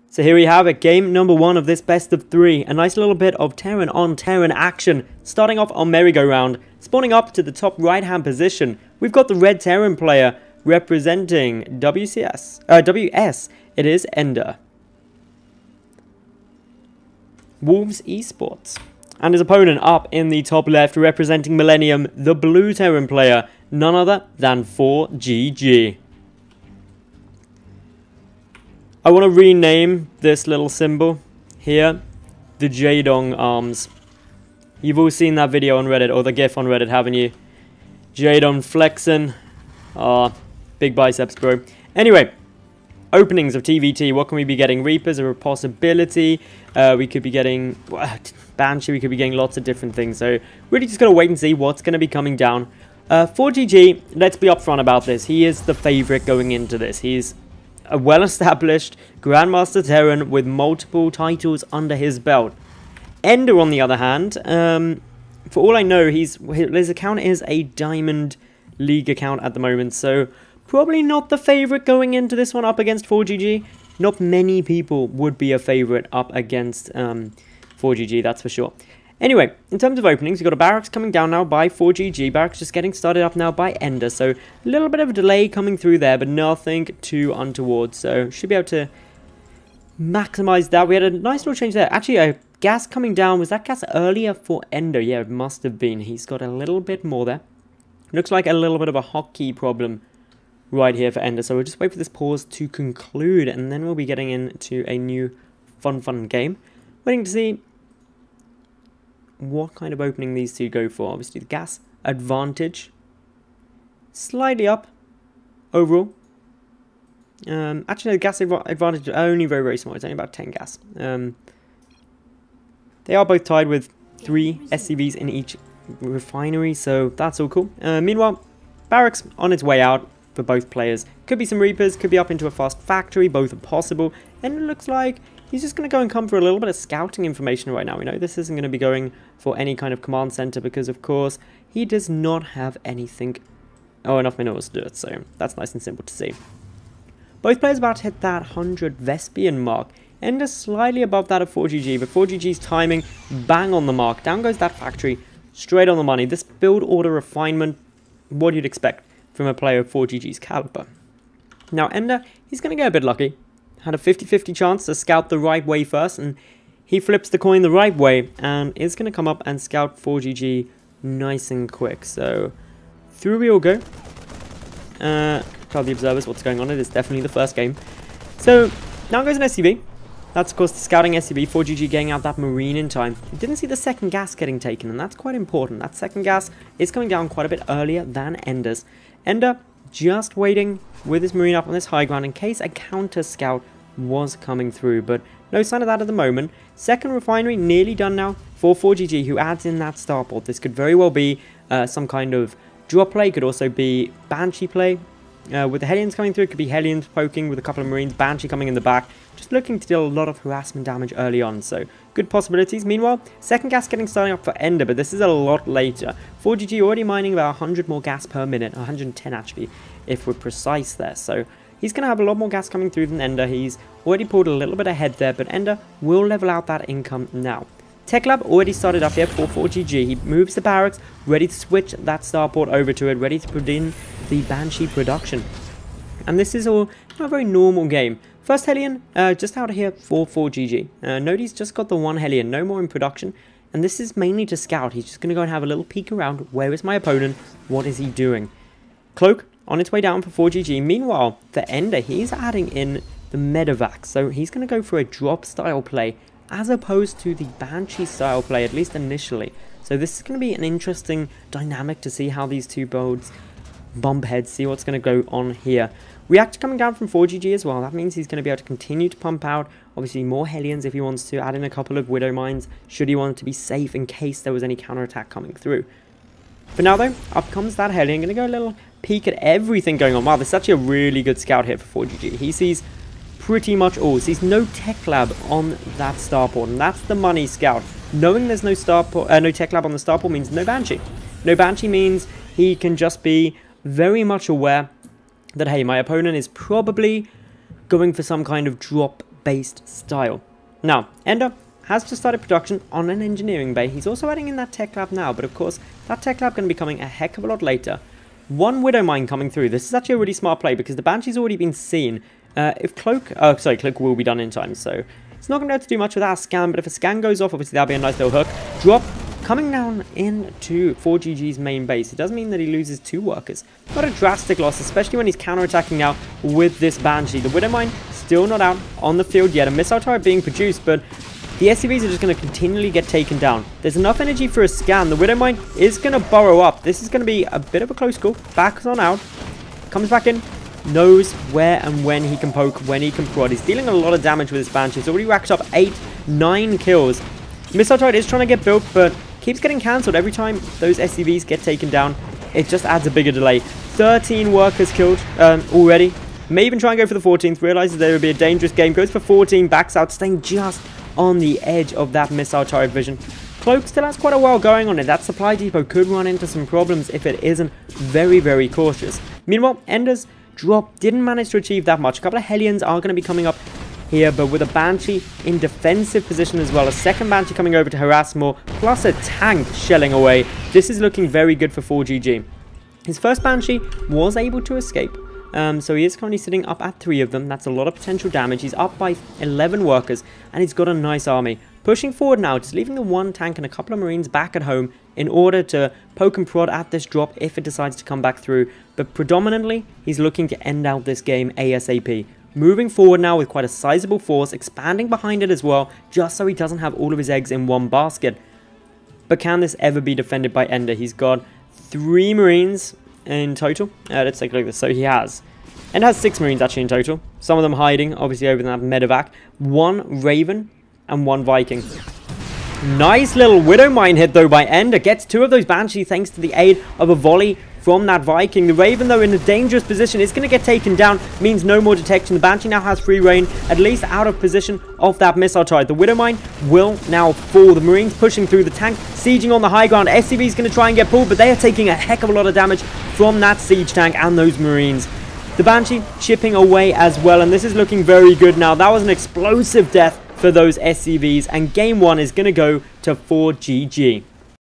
So here we have it, game number 1 of this best of 3. A nice little bit of Terran on Terran action. Starting off on merry-go-round, spawning up to the top right-hand position. We've got the red Terran player representing WS. It is EnDeR. Wolves Esports. And his opponent up in the top left representing Millennium, the blue Terran player, none other than ForGG. I want to rename this little symbol here, the Jadong arms. You've all seen that video on Reddit, or the GIF on Reddit, haven't you? Jadong flexing. Big biceps, bro. Anyway, openings of TvT. What can we be getting? Reapers are a possibility. We could be getting Banshee. We could be getting lots of different things. So really just got to wait and see what's going to be coming down. ForGG, let's be upfront about this. He is the favorite going into this. He's a well-established Grandmaster Terran with multiple titles under his belt. EnDeR, on the other hand, for all I know, his account is a Diamond League account at the moment, so probably not the favorite going into this one up against ForGG. Not many people would be a favorite up against ForGG, that's for sure. Anyway, in terms of openings, we've got a Barracks coming down now by ForGG. Barracks just getting started up now by EnDeR. So a little bit of a delay coming through there, but nothing too untoward. So should be able to maximize that. We had a nice little change there. Actually, a gas coming down. Was that gas earlier for EnDeR? Yeah, it must have been. He's got a little bit more there. Looks like a little bit of a hotkey problem right here for EnDeR. So we'll just wait for this pause to conclude, and then we'll be getting into a new fun game. Waiting to see what kind of opening these two go for. Obviously, the gas advantage slightly up overall. Actually, the gas advantage is only very small. It's only about 10 gas. They are both tied with 3 SCVs in each refinery, so that's all cool. Meanwhile, Barracks on its way out for both players. Could be some Reapers, could be up into a fast factory. Both are possible, and it looks like he's just going to go and come for a little bit of scouting information right now. We know this isn't going to be going for any kind of command center because, of course, he does not have anything. Oh, enough minerals to do it, so that's nice and simple to see. Both players about to hit that 100 Vespian mark. EnDeR slightly above that of ForGG, but ForGG's timing, bang on the mark. Down goes that factory, straight on the money. This build order refinement, what you'd expect from a player of ForGG's caliber. Now, EnDeR, he's going to get a bit lucky. Had a 50-50 chance to scout the right way first, and he flips the coin the right way and is going to come up and scout ForGG nice and quick. So through we all go. Tell the observers what's going on. It is definitely the first game. So now goes an SCV. That's of course the scouting SCV. ForGG getting out that marine in time. You didn't see the second gas getting taken, and that's quite important. That second gas is coming down quite a bit earlier than EnDeR's. EnDeR just waiting with his marine up on this high ground in case a counter scout was coming through, but no sign of that at the moment. Second refinery nearly done now for ForGG, who adds in that starport. This could very well be some kind of drop play, could also be Banshee play. With the Hellions coming through, it could be Hellions poking with a couple of Marines, Banshee coming in the back, just looking to deal a lot of harassment damage early on, so good possibilities. Meanwhile, second gas getting starting up for EnDeR, but this is a lot later. ForGG already mining about 100 more gas per minute, 110 actually, if we're precise there, so he's going to have a lot more gas coming through than EnDeR. He's already pulled a little bit ahead there, but EnDeR will level out that income now. Tech Lab already started up here for ForGG. He moves the Barracks, ready to switch that starport over to it, ready to put in the Banshee production. And this is all a very normal game. First Hellion, just out of here for ForGG. Noti's just got the one Hellion, no more in production. And this is mainly to scout. He's just going to go and have a little peek around. Where is my opponent? What is he doing? Cloak on its way down for ForGG. Meanwhile, for EnDeR, he's adding in the Medevac. So he's going to go for a drop style play as opposed to the Banshee style play, at least initially. So this is going to be an interesting dynamic to see how these two builds bump heads, see what's going to go on here. Reactor coming down from ForGG as well. That means he's going to be able to continue to pump out, obviously, more Hellions if he wants to, add in a couple of Widow Mines, should he want it to be safe in case there was any counterattack coming through. But now, though, up comes that Hellion. Going to go a little peek at everything going on. Wow, this is actually a really good scout here for ForGG. He sees pretty much all. Sees no Tech Lab on that starport, and that's the money scout. Knowing there's no no Tech Lab on the starport means no Banshee. No Banshee means he can just be very much aware that, hey, my opponent is probably going for some kind of drop based style. Now, EnDeR has just started production on an engineering bay. He's also adding in that tech lab now, but of course, that tech lab going to be coming a heck of a lot later. One Widow Mine coming through. This is actually a really smart play because the Banshee's already been seen. If Cloak... Oh, sorry, Cloak will be done in time, so... It's not going to be able to do much without a scan, but if a scan goes off, obviously that'll be a nice little hook. Drop coming down into ForGG's main base. It does mean that he loses 2 workers. Not a drastic loss, especially when he's counter-attacking now with this Banshee. The Widow Mine still not out on the field yet. A missile turret being produced, but the SCVs are just going to continually get taken down. There's enough energy for a scan. The Widow Mine is going to burrow up. This is going to be a bit of a close call. Backs on out. Comes back in. Knows where and when he can poke, when he can prod. He's dealing a lot of damage with his Banshee. He's already racked up 8, 9 kills. Missile turret is trying to get built, but keeps getting cancelled every time those SCVs get taken down. It just adds a bigger delay. 13 workers killed already. May even try and go for the 14th. Realizes there would be a dangerous game. Goes for 14. Backs out, staying just on the edge of that missile turret vision. Cloak still has quite a while going on it. That supply depot could run into some problems if it isn't very, very cautious. Meanwhile, EnDeR's drop didn't manage to achieve that much. A couple of Hellions are going to be coming up here, but with a Banshee in defensive position as well. A second Banshee coming over to harass more, plus a tank shelling away. This is looking very good for ForGG. His first Banshee was able to escape. So he is currently sitting up at 3 of them. That's a lot of potential damage. He's up by 11 workers, and he's got a nice army. Pushing forward now, just leaving the 1 tank and a couple of Marines back at home in order to poke and prod at this drop if it decides to come back through. But predominantly, he's looking to end out this game ASAP. Moving forward now with quite a sizable force, expanding behind it as well, just so he doesn't have all of his eggs in one basket. But can this ever be defended by EnDeR? He's got 3 Marines in total. Let's take a look at this. So he has... EnDeR has 6 Marines actually in total. Some of them hiding, obviously, over that medevac. 1 Raven and 1 Viking. Nice little Widow Mine hit, though, by EnDeR. Gets 2 of those Banshees thanks to the aid of a volley from that Viking. The Raven, though, in a dangerous position, is going to get taken down. Means no more detection. The Banshee now has free reign, at least out of position of that missile turret. The Widow Mine will now fall. The Marines pushing through the tank, sieging on the high ground. SCV is going to try and get pulled, but they are taking a heck of a lot of damage from that siege tank and those Marines. The Banshee chipping away as well, and this is looking very good now. That was an explosive death for those SCVs, and game 1 is going to go to ForGG.